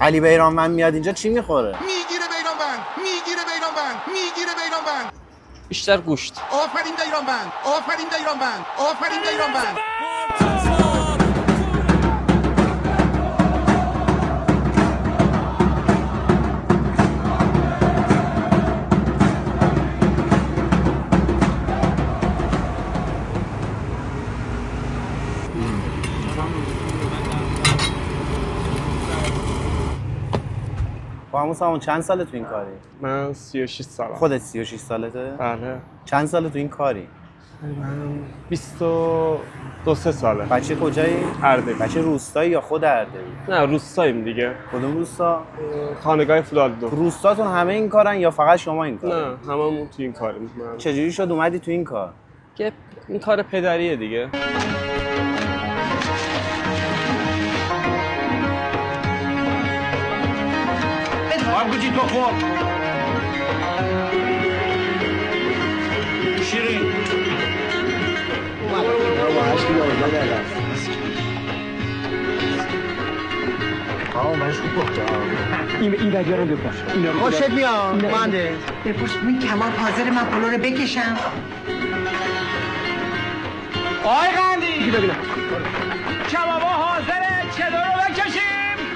علی بیرانوند میاد اینجا چی میخوره؟ میگیره بیرانوند، میگیره بیرانوند، میگیره بیرانوند. بیشتر گوشت. آفرین بیرانوند، آفرین بیرانوند، آفرین بیرانوند. با همون سامان چند ساله تو این کاری؟ من 36 سالم. خودت 36 سالته؟ بله. چند ساله تو این کاری؟ من 22 ساله. بچه کجایی؟ اردبیل. بچه روستایی یا خود اردبیل؟ نه روستاییم دیگه. کدوم روستا؟ خانگاه فولادو. روستاتون همه این کارن یا فقط شما این کارن؟ نه هممون تو این کاریم. چجوری شد اومدی تو این کار؟ که این کار پدریه دیگه. آبگوچی تو خور شیرین این ودیا رو بپاش. خوشت میاد مانده بپرس این کباب حاضر من پلو رو بکشم. آی قندی دیگه ببینم کبابا حاضره چلو رو بکشیم.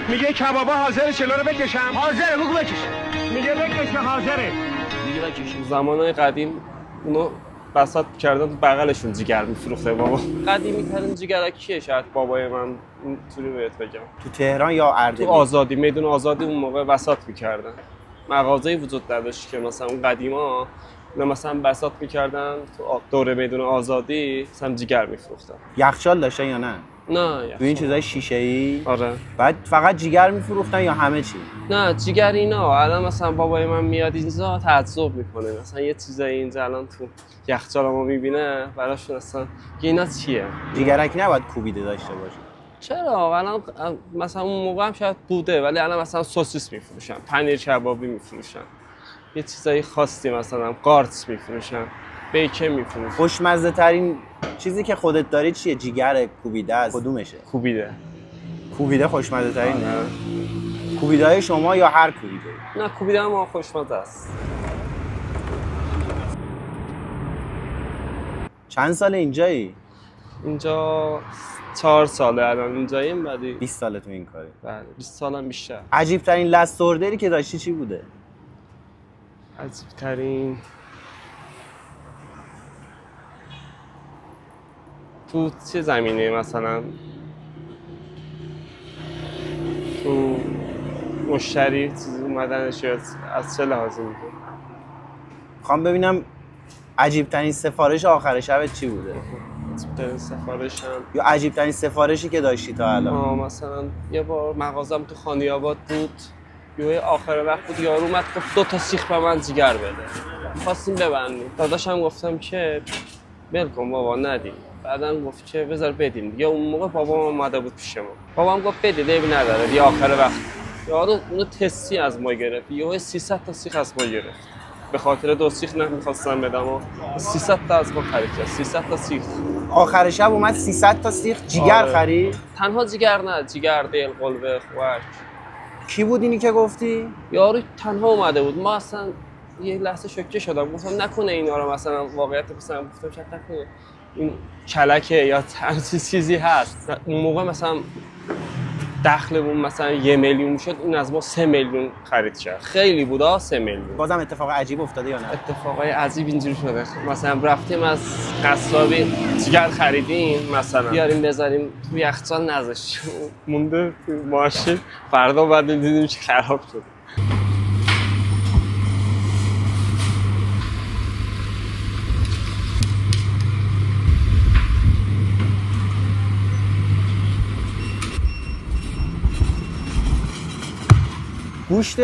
میگه کبابا حاضره چلو رو بکشم. حاضره بگو بکش. میگه بکش حاضره. دیگه بکشیم. زمانهای قدیم اونو بساط کردن تو بغلشون جیگر میفروخته بابا. قدیمی ترین جیگر کیه شاید بابای من اینطوری بهت بگم. تو تهران یا اردبیل؟ تو آزادی، میدون آزادی اون موقع بساط میکردن. مغازه‌ای وجود نداشت که مثلا اون قدیما اینا مثلا بساط میکردن تو دوره میدون آزادی مثلا جیگر میفروختن. یخچال داشتن یا نه؟ نه تو این چیزای شیشه‌ای؟ آره. بعد فقط جیگر میفروختن یا همه چی؟ نه جیگر اینا الان مثلا بابای من میاد اینجا تعجب میکنه مثلا یه چیزای اینجا الان تو یخچالمو میبینه براشون اصلا اینا چیه؟ جیگرک نباید کوبیده داشته باشه. چرا؟ الان مثلا اون موقع هم شاید بوده ولی الان مثلا سوسیس میفروشن، پنیر کبابی میفروشن، یه چیزای خاصی مثلا قارچ میفروشن، بیکن میفروشن. خوشمزه ترین چیزی که خودت داری چیه؟ جیگر کوبیده است کدومشه؟ کوبیده. کوبیده خوشمزه ترینه. کوبیده های شما یا هر کوبیده؟ نه کوبیده هم خوشمزه است. چند سال اینجایی؟ اینجا 4 ساله الان اینجاییم. بعدی 20 ساله تو این کاری؟ بله 20 سالم بیشتر. عجیب ترین لست اوردری که داشتی چی بوده؟ عجیب ترین تو چه زمینه مثلا؟ تو مشتری چیزی اومدنش یا از چه لحاظی میگه؟ خوام ببینم عجیب ترین سفارش آخر شبت چی بوده؟ عجیب ترین سفارشم یا عجیب ترین سفارشی که داشتی تا الان؟ مثلا یه بار مغازم تو خانیاباد بود، یه آخر وقت بود، یارو اومد گفت 2 تا سیخ به من جیگر بده. خواستیم ببندیم. داداشم گفتم که ول کن بابا ندیم. بعدم گفت که بذار بدیم. یا اون موقع بابام اومده بود پیش ما. بابام گفت بدید عیبی نداره. یه آخر وقت یارو اونو تستی از ما گرفت. یهو 300 تا سیخ از ما گرفت. به خاطر 2 سیخ نمیخواستم بدم و 300 تا از ما خرید کرد. 300 تا سیخ. آخر شب اومد 300 تا سیخ جیگر خرید؟ تنها جیگر نه، جیگر، دل، قلبه، خوک. کی بود اینی که گفتی؟ یارو تنها اومده بود. ما اصلا یه لحظه شوکه شدم. گفتم نکنه اینا رو مثلا واقعیت بسنم. گفتم شاید نکنه این کلکه یا چیزی هست. اون موقع مثلا دخلمون مثلا 1 میلیون شد، این از ما 3 میلیون خرید کرد. خیلی بود 3 میلیون. بازم اتفاق عجیب افتاده یا نه؟ اتفاقای عجیب اینجوری شده. مثلا رفتیم از قصابی جیگر خریدیم، مثلا بیاریم بذاریم تو یخچال نذاشتیم. مونده تو ماشین. فردا بعد دیدیم که خراب شد. گوشت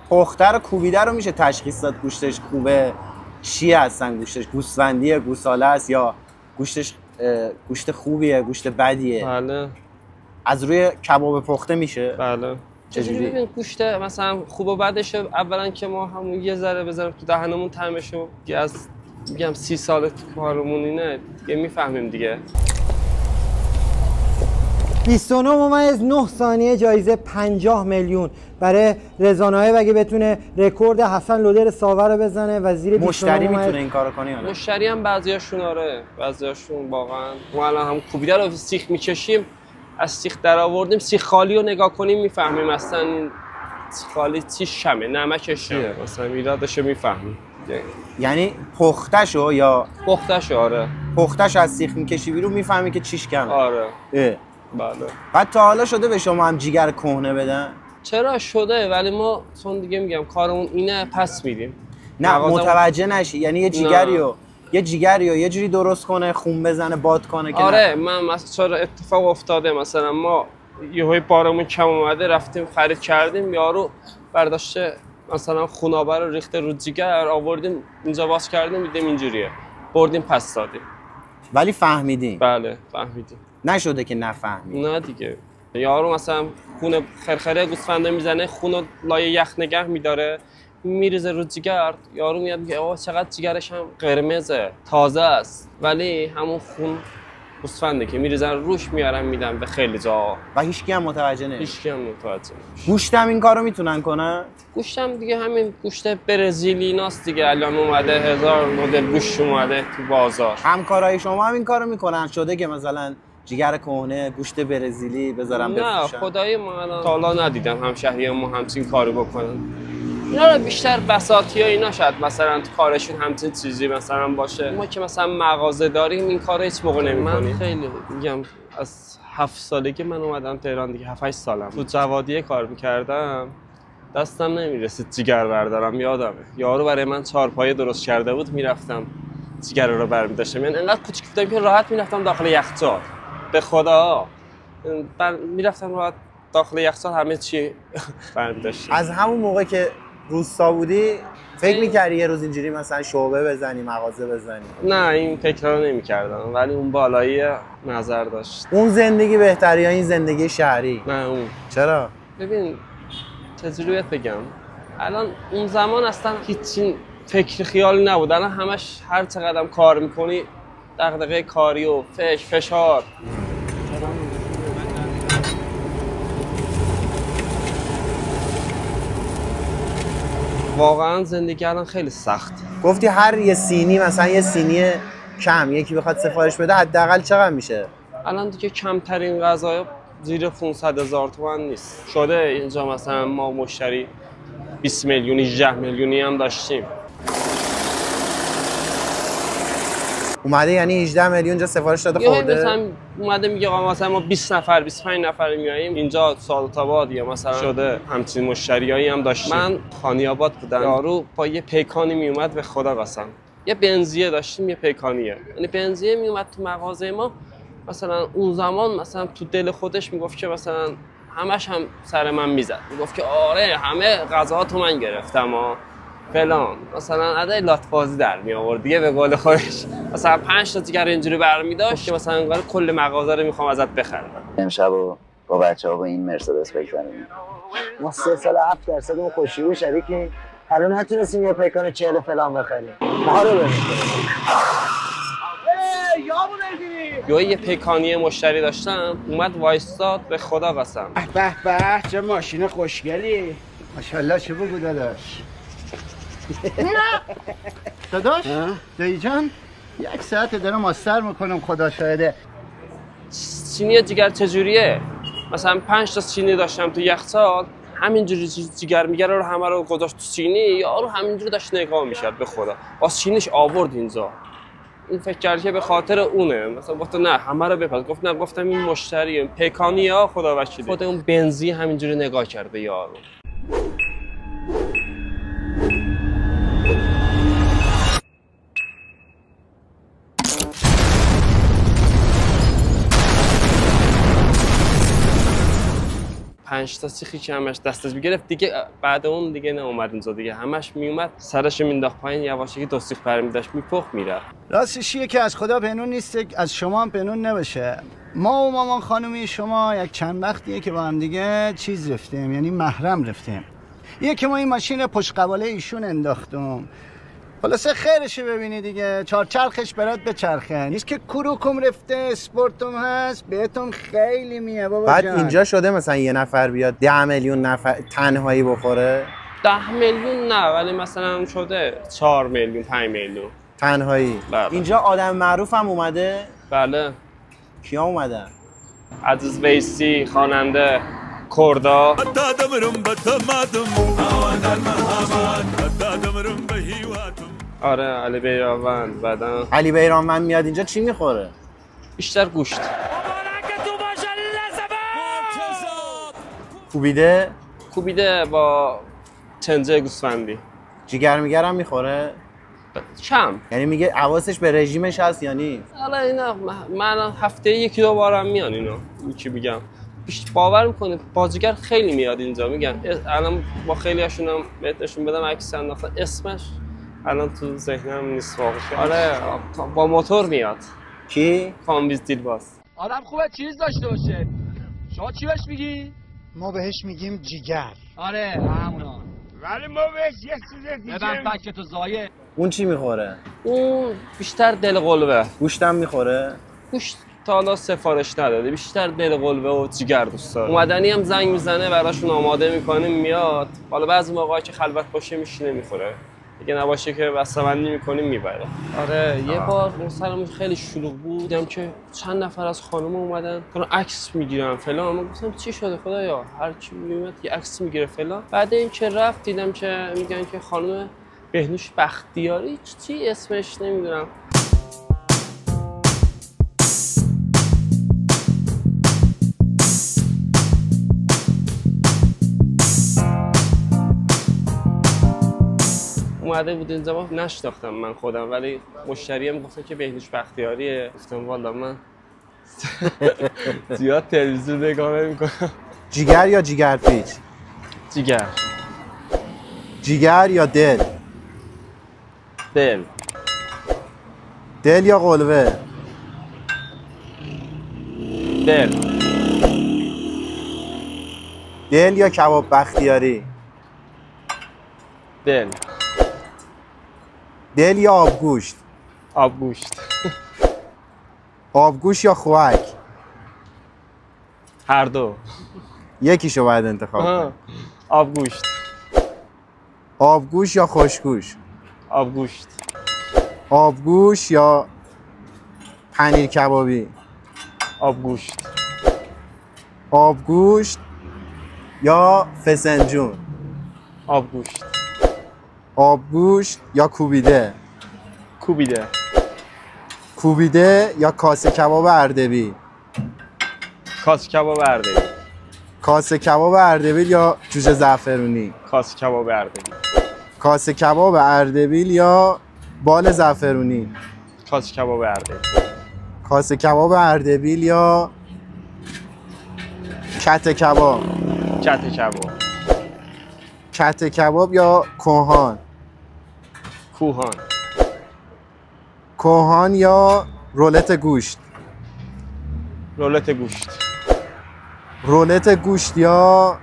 پخته رو کوبیده رو میشه تشخیص داد گوشتش خوبه؟ چی هستن گوشتش؟ گوسفندیه، گوساله است یا گوشتش گوشت خوبیه، گوشت بدیه؟ بله. از روی کباب پخته میشه؟ بله. چجوری ببین گوشت مثلا خوب و بدشه؟ اولا که ما همون یه ذره بذاریم تو دهنمون طعمشو، دیگه از میگم 30 سال تو کارمون اینه دیگه میفهمیم دیگه. 29.9 ثانیه جایزه 50 میلیون برای رضا نایب اگه بتونه رکورد حسن لودر ساوه رو بزنه و زیر 29 مشتری میتونه این کارو کنه یا نه؟ مشتری هم بعضیاشون آره، بعضیاشون واقعا ما الان هم کوبیده رو سیخ میکشیم، از سیخ در آوردیم، سیخ خالی رو نگاه کنیم میفهمیم اصلا این سیخ خالی چی شمه، نمکش چیه، مثلا ایرادش رو میفهمیم. یعنی پختشو یا پختشو آره، پختش از سیخ میکشی بیرون میفهمی که چیش کمه. آره بله. بعد تا حالا شده به شما هم جیگر کهنه بدن؟ چرا شده، ولی ما چون دیگه میگم کارمون اینه پس میدیم. نه متوجه نشی، یعنی یه جیگریو یه جوری درست کنه، خون بزنه، باد کنه که آره من مثلا چرا اتفاق افتاده، مثلا ما یهوی بارمون کم اومده رفتیم خرید کردیم، یارو برداشته مثلا خونابه رو ریخته رو جیگر، آوردیم اینجا باز کردیم دیدیم اینجوریه، بردیم پس دادیم. ولی فهمیدیم؟ بله فهمیدیم. نشده که نفهمید؟ نه دیگه، یارو مثلا خون خرخره گوسفنده میزنه، خونو لای یخ نگه میداره، میریزه رو جیگر، یارو میاد میگه آقا چقدر جیگرش هم قرمزه، تازه است، ولی همون خون گوسفنده که میریزن روش میارن میدن به خیلی جا و هیچکی هم متوجه نمیشه. هیچکی هم متوجه نمیشه. گوشت هم این کارو میتونن کنن؟ گوشت هم دیگه همین گوشت برزیلی ناست دیگه، الان اومده 1000 مدل گوشت اومده تو بازار. همکارای شما هم این کارو میکنن؟ شده که مثلا جیگر کهنه، گوشت برزیلی بذارم بفروشن؟ نه خدای ما الان تا حالا ندیدم همشهریامو همچین کارو بکنن. اینا رو بیشتر بساطی ها اینا شاید مثلا تو کارشون همچین چیزی مثلا باشه. ما که مثلا مغازه داریم این کارو هیچ موقع نمی‌کنیم. من خیلی میگم از 7 سالگی من اومدم تهران دیگه، 7-8 سالم تو جوادیه کار می‌کردم، دستم نمیرسید جیگر بردارم. یادمه یارو برای من چهارپایه درست کرده بود، میرفتم جیگر رو برمی‌داشتم، یعنی انقدر کوچیک بودم که راحت میرفتم داخل یخچال، به خدا میرفتم راحت داخل یخچال همه چی برمی‌داشتم. از همون موقع که روستا بودی فکر می‌کردی یه روز اینجوری مثلا شعبه بزنی، مغازه بزنی؟ نه این فکر رو نمی‌کردم، ولی اون بالایی نظر داشت. اون زندگی بهتری یا این زندگی شهری؟ نه اون. چرا؟ ببین چجوری بگم، الان اون زمان اصلا هیچ فکر خیالی نبود، الان همش هر چقدر کار می‌کنی دغدغه کاری و فشار. واقعا زندگی الان خیلی سخت. گفتی هر یه سینی مثلا یه سینی کم یکی بخواد سفارش بده حداقل چقدر میشه؟ الان دیگه کمترین غذا زیر 500,000 تومان نیست. شده اینجا مثلا ما مشتری 20 میلیونی 18 میلیونی هم داشتیم. اومده یعنی 18 میلیون جا سفارش داده خورده؟ مثلا اومده میگه آقا مثلا ما 20 نفر 25 نفر میاییم اینجا سادات آباد، یا مثلا شده همچین مشتریایی هم داشتیم. من خانی آباد بودم، یارو با یه پیکانی میومد، به خدا قسم یه بنزیه داشتیم، یه پیکانیه، یعنی بنزیه میومد تو مغازه ما، مثلا اون زمان مثلا تو دل خودش میگفت که مثلا همش هم سر من میزد، میگفت که آره همه غذاهاتو من گرفتم فلان، مثلا ادای لاتبازی در می آورد دیگه، به قول خودش مثلا 5 تا جیگر اینجوری برمی داشت که مثلا انگار کل مغازه رو میخوام ازت بخرم. امشب با بچه‌ها با این مرسدس بگذرونیم. ما 3 سال 7% اون خوشی و شریکی، الان نتونستیم یه پیکان 40 فلان بخریم. ما رو یه پیکانی مشتری داشتم، اومد وایستاد، به خدا قسم به به چه ماشین خوشگلی، ماشاءالله. چه بگو داداش؟ داداش؟ دایی جان یک ساعت دارم ماستر میکنم، خدا شاهده. چینی جیگر چجوریه؟ مثلا 5 تا چینی داشتم تو یخچال، همینجوری جیگر میگره رو همه رو گذاشت تو چینی، یارو همینجوری داشت نگاه میشد، به خدا باز چینیش آورد اینجا. این فکر کرد که به خاطر اونه، مثلا گفت نه همه رو بپز، گفت نه، گفتم این مشتریه پیکانی ها خدا وکیلی. خود اون بنزی همینجوری نگاه کرد به یارو. پنج تا سیخی که همش دستش میگرفت دیگه، بعد اون دیگه ناامد اینجا دیگه، همش میومد سرش مینداخت پایین، یواشکی 2 سیخ برمی داشت میپخت میرفت. راستش که از خدا پنهون نیست، از شما هم پنهون نباشه. ما و مامان خانومی شما یک چند وقتیه که با هم دیگه چیز رفتیم، یعنی محرم رفتیم. که ما این ماشین پشت قباله ایشون انداختم، خلاصه خیرشو ببینی دیگه، چارچرخش برات بچرخه. نیست که کروکم رفته اسپورتم هست بهتون خیلی میه بابا بعد جان. اینجا شده مثلا یه نفر بیاد 10 میلیون نفر تنهایی بخوره؟ 10 میلیون نه، ولی مثلا شده 4 میلیون 5 میلیون تنهایی. بله. اینجا آدم معروف هم اومده؟ بله. کیا اومدن؟ عزیز ویسی، خواننده کردا. آره علی بیراوند. بعدا علی بیرانوند میاد اینجا چی میخوره؟ بیشتر گوشت. کوبیده با چنجه گوسفندی. جیگر میگر هم میخوره؟ کم. یعنی میگه حواسش به رژیمش هست یا نیست؟ حالا اینا من هفته یکی دو بارم میان اینا. چی بگم؟ باور میکنه بازیگر خیلی میاد اینجا. میگن الان با خیلی هاشونم بهتشون بدم عکس انداختن، اسمش الان تو ذهنم نیست واقعا. آره با موتور میاد. کی؟ کامبیز دیلباس. آدم خوبه چیز داشته باشه. شما چی بهش میگی؟ ما بهش میگیم جیگر. آره همونا. ولی ما بهش یه چیز دیگه ببن فکر تو زایه. اون چی میخوره؟ اون بیشتر دل قلبه. گوشتم میخوره؟ گوشت تا حالا سفارش نداده، بیشتر دل قلبه و جیگر دوست داره. اومدنی هم زنگ میزنه براشون آماده میکنیم میاد. حالا بعضی موقعا که خلوت باشه میشینه میخوره، دیگه نباشه که بسته‌بندی میکنیم میبره. آره یه بار مثلا خیلی شلوغ بودم که چند نفر از خانم اومدن دارن عکس میگیرن فلان. من گفتم چی شده خدایا، هر کی میاد یه عکس میگیره فلان. بعد این که رفت دیدم که میگن که خانم بهنوش بختیاری چی اسمش نمیدونم. اومده بود اینجا، ما نشناختم من خودم، ولی مشتریم گفتن که بهنوش بختیاریه. گفتم والا من زیاد تلویزیون نگاه نمی‌کنم. جیگر یا جیگر پیچ؟ جیگر. جیگر یا دل؟ دل. دل یا قلوه؟ دل. دل یا کباب بختیاری؟ دل. دل یا آبگوشت؟ آبگوشت. آبگوشت یا خوک؟ هر دو. یکیشو باید انتخاب کنی. آبگوشت. آبگوشت یا خوشگوش؟ آبگوشت. آبگوشت یا پنیر کبابی؟ آبگوشت. آبگوشت یا فسنجون؟ آبگوشت. آبگوشت یا کوبیده؟ کوبیده. کوبیده یا کاسه کباب اردبیل؟ کاسه کباب اردبیل. کاسه کباب اردبیل یا جوجه زعفرونی؟ کاسه کباب اردبیل. کاسه کباب اردبیل یا بال زعفرونی؟ کاسه کباب اردبیل. کاسه کباب اردبیل یا کته کباب؟ کته کباب. کته کباب یا کوهان؟ کوهان. کوهان یا رولت گوشت؟ رولت گوشت. رولت گوشت یا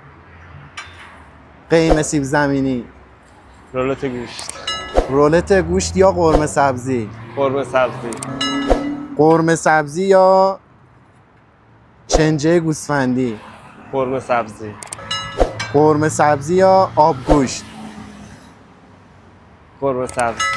قیم سیب زمینی؟ رولت گوشت. رولت گوشت یا قرمه سبزی؟ قرمه سبزی. قرمه سبزی یا چنجه گوسفندی؟ قرمه سبزی. قرمه سبزی یا آبگوشت؟ قرمه سبزی.